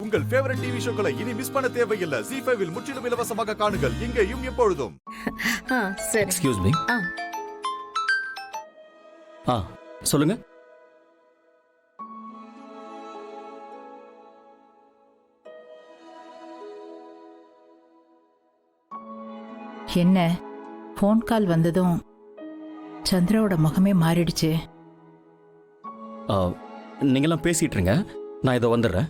உங்கள் favourite TV ஷோக்களை இனி miss பண்ண தேவையில்லை. ZEE5 இல் முற்றிலும் இலவசமாக காணுங்கள், இங்கேயும் எப்பொழுதும். சரி. Excuse me. சொல்லுங்க. என்ன ஃபோன் கால் வந்ததும் சந்திராவோட முகமே மாறிடுச்சு. நீங்களாம் பேசிட்டு இருங்க, நான் இதோ வந்துடுறேன்.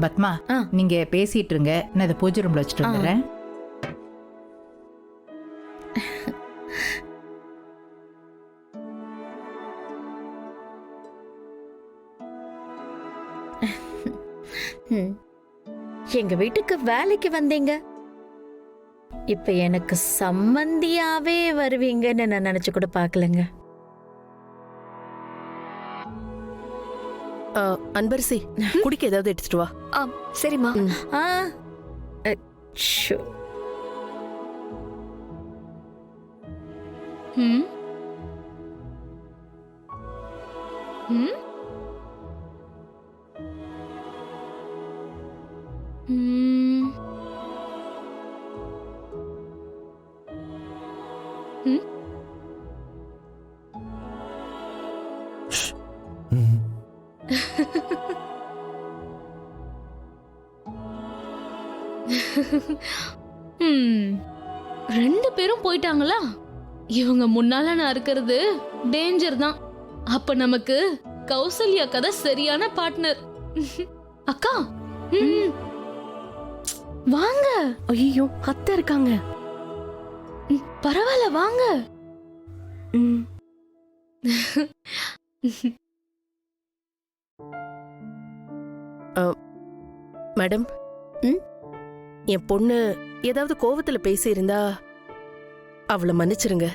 பத்மா, நீங்க பேசிட்டு இருங்க, நான் இதை பூஜை ரூம்ல வச்சுட்டு வந்துடுறேன். எங்க வீட்டுக்கு வேலைக்கு வந்தீங்க, இப்ப எனக்கு சம்மந்தியாவே வருவீங்கன்னு நான் நினைச்சு கூட பாக்கலங்க. அன்பரசி, குடிக்க ஏதாவது எடுத்துட்டு வா. சரிம்மா. ரெண்டு பேரும் போயிட்டாங்களா? இவங்க முன்னால நான் இருக்கிறது டேஞ்சர் தான். அப்ப நமக்கு கௌசல்யா கதை சரியான பார்ட்னர். அக்கா வாங்க. ஐயோ, அத்தை இருக்காங்க. பரவாயில்ல வாங்க. மேடம், என் பொண்ணு ஏதாவது கோவத்துல பேசி இருந்தா அவளை மன்னிச்சிருங்க.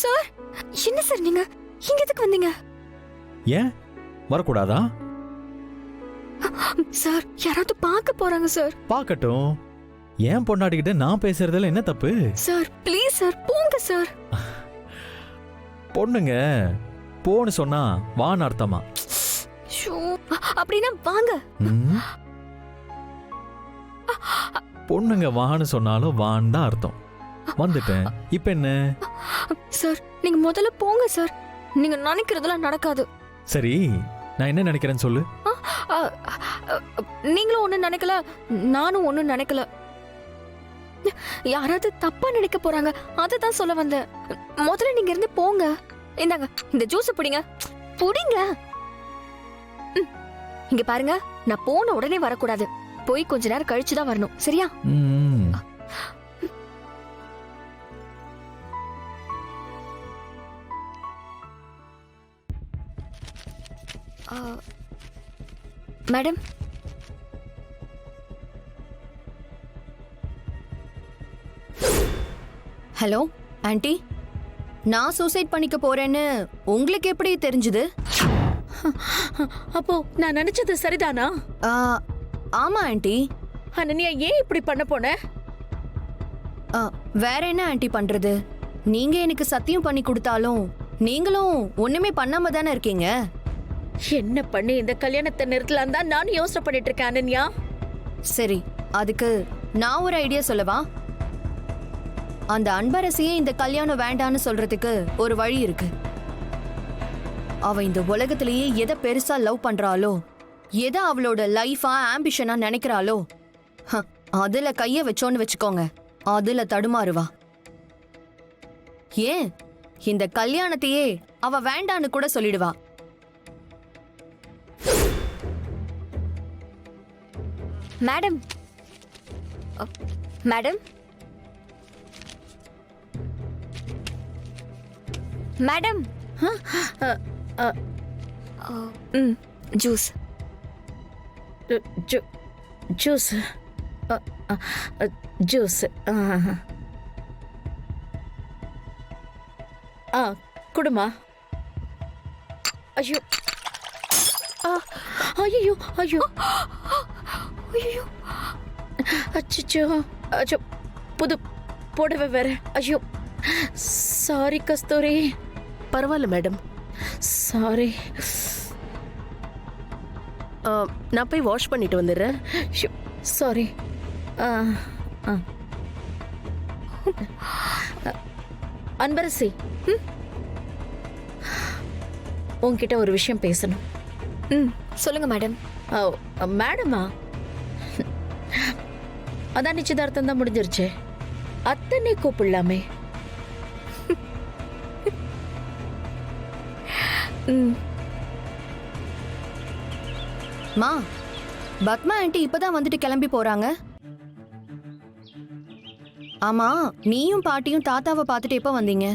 சார், என்ன சார் நீங்க இங்க எதுக்கு வந்தீங்க? ஏன் வரக்கூடாதா? சார், யாராவது பார்க்க போறாங்க சார். பார்க்கட்டும். ஏன் பொண்டாட்டிக்கிட்ட நான் பேசுறதுல என்ன தப்பு? சார் ப்ளீஸ் சார், போங்க சார். பொண்ணுங்க போன்னு சொன்னா வான்னு அர்த்தமா? அப்படின்னா வாங்க. பொண்ணுங்க வான்னு சொன்னாலும் வான்னு தான் அர்த்தம். வந்துட்டேன், இப்ப என்ன? சார் நீங்க முதல்ல போங்க சார், நீங்க நினைக்கிறதெல்லாம் நடக்காது. சரி, நான் என்ன நினைக்கிறேன்னு சொல்லு. நீங்களும் ஒண்ணும் நினைக்கல, நானும் ஒண்ணும் நினைக்கல. யாராவது தப்பா நினைக்க போறாங்க, அததான் சொல்ல வந்தேன். முதல்ல நீங்க இருந்து போங்க. இந்தாங்க இந்த ஜூஸ் புடிங்க. புடிங்க. இங்க பாருங்க, நான் போன உடனே வரக்கூடாது, போய் கொஞ்ச நேரம் கழிச்சுதான் வரணும், சரியா? மேடம், ஹலோ ஆண்டி, நான் சூசைட் பண்ணிக்க போறேன்னு உங்களுக்கு எப்படி தெரிஞ்சது? அப்போ நான் நினைச்சது சரிதானா? ஆமா ஆண்டி. அனன்யா ஏன் இப்படி பண்ண போன? வேற என்ன ஆண்டி பண்றது? நீங்க எனக்கு சத்தியம் பண்ணி கொடுத்தாலும் நீங்களும் ஒண்ணுமே பண்ணாம தானே இருக்கீங்க. என்ன பண்ணி இந்த கல்யாணத்தை நிறுத்தலாம் தான் நானும் யோசனை பண்ணிட்டு இருக்கேன் அனன்யா. சரி, அதுக்கு நான் ஒரு ஐடியா சொல்லவா? அந்த அன்பரசியே இந்த கல்யாணம் வேண்டான்னு சொல்றதுக்கு ஒரு வழி இருக்கு. அவ இந்த உலகத்திலேயே எதை பெருசா லவ் பண்றாளோ, எதை அவளோட லைஃபா ஆம்பிஷனா நினைக்கிறாளோ, அதுல கைய வச்சோன்னு வச்சுக்கோங்க, அதுல தடுமாறுவா. ஏன் இந்த கல்யாணத்தையே அவ வேண்டான்னு கூட சொல்லிடுவா. Madam, madam, madam, juice juice juice குடுமா. ஐயோ ஐயோ ஐயோ ஐயோ, அச்சோ அச்சோ, புது புடவை வேற. ஐயோ சாரி கஸ்தூரி. பரவாயில்ல மேடம், சாரி. நான் போய் வாஷ் பண்ணிட்டு வந்துடுறேன். சாரி. அன்பரசி, உன்கிட்ட ஒரு விஷயம் பேசணும். சொல்லுங்க மேடம். மேடமா, அதான் நிச்சயதார்த்தம் தான் முடிஞ்சிருச்சு, அத்தனை கூப்பிடலாமே. மா, பத்மா ஆண்டி இப்பதான் வந்துட்டு கிளம்பி போறாங்க. ஆமா, நீயும் பாட்டியும் தாத்தாவை பார்த்துட்டு எப்ப வந்தீங்க?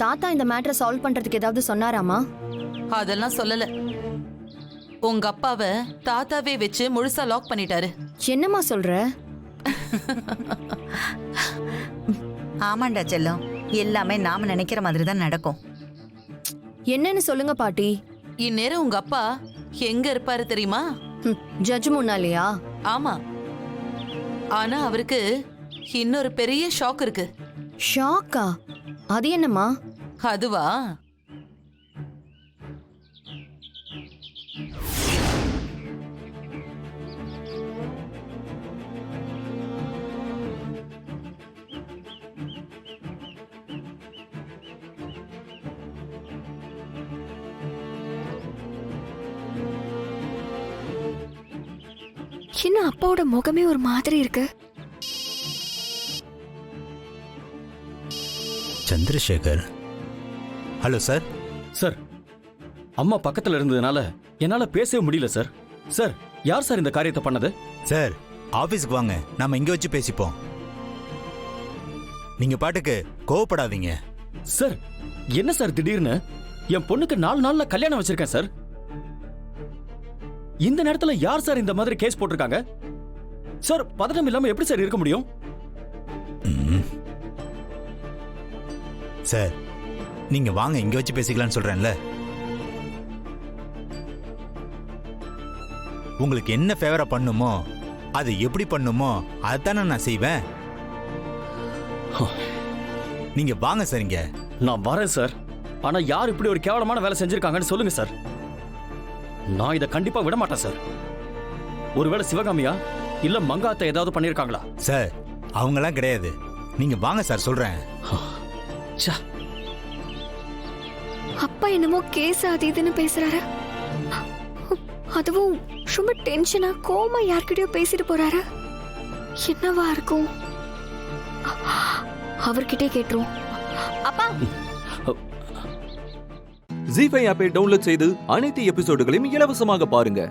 தாத்தா இந்த மேட்டரை சால்வ் பண்றதுக்கு ஏதாவது சொன்னாராமா? அதெல்லாம் சொல்லல. உங்க அப்பாவை தாத்தாவே வச்சு முழுசா லாக் பண்ணிட்டாரு. என்னம்மா சொல்ற? ஆமாண்டா செல்லம், எல்லாமே நாம நினைக்கிற மாதிரி தான் நடக்கும். என்னன்னு சொல்லுங்க பாட்டி. இந்நேரம் உங்க அப்பா எங்க இருப்பாரு தெரியுமா? ஜட்ஜ் முன்னாலேயா? ஆமா, ஆனா அவருக்கு இன்னொரு பெரிய ஷாக் இருக்கு. ஷாக்கா? அது என்னம்மா? அதுவா, என்ன அப்பாவோட முகமே ஒரு மாதிரி இருக்கு. சந்திரசேகர். Hello sir. சார், அம்மா பக்கத்துல இருந்ததுனால என்னால பேசவே முடியல சார். சார், யார் சார் இந்த காரியத்தை பண்ணது? சார், ஆபீஸ்க்கு வாங்க, நாம இங்க வச்சு பேசிப்போம். நீங்க பாட்டுக்கு கோவப்படாதீங்க. சார், என்ன சார் திடீர்னு? என் பொண்ணுக்கு 4 நாள்ல கல்யாணம் வச்சிருக்கேன் சார். இந்த நேரத்துல யார் சார் இந்த மாதிரி கேஸ் போட்டிருக்காங்க? சார், பதட்டம் இல்லாம எப்படி சார் இருக்க முடியும்? சார், நீங்க வாங்க, இங்க வச்சு பேசிக்கலாம்னு சொல்றேன்ல. உங்களுக்கு என்ன ஃபேவரா பண்ணுமோ, அது எப்படி பண்ணுமோ அதுதானே நான் செய்வேன். நீங்க வாங்க சார். இங்க நான் வரேன் சார். ஆனா யார் இப்படி ஒரு கேவலமான வேலை செஞ்சிருக்காங்கன்னு சொல்லுங்க சார். நான் இதை கண்டிப்பா விட மாட்டேன் சார். ஒருவேளை சிவகாமியா இல்ல மங்காத்தை ஏதாவது பண்ணிருக்காங்களா? சார், அவங்கெல்லாம் கிடையாது. நீங்க வாங்க சார், சொல்றேன். அப்பா என்னமோ கேஸ் அது இதுன்னு பேசுறாரு. அதுவும் ரொம்ப டென்ஷனா கோமா யார்கிட்டயோ பேசிட்டு போறாரு. என்னவா இருக்கும்? அவர்கிட்டே கேட்டுருவோம். அப்பா, ஜீ5 ஆப்பை டவுன்லோட் செய்து அனைத்து எபிசோடுகளையும் இலவசமாக பாருங்க.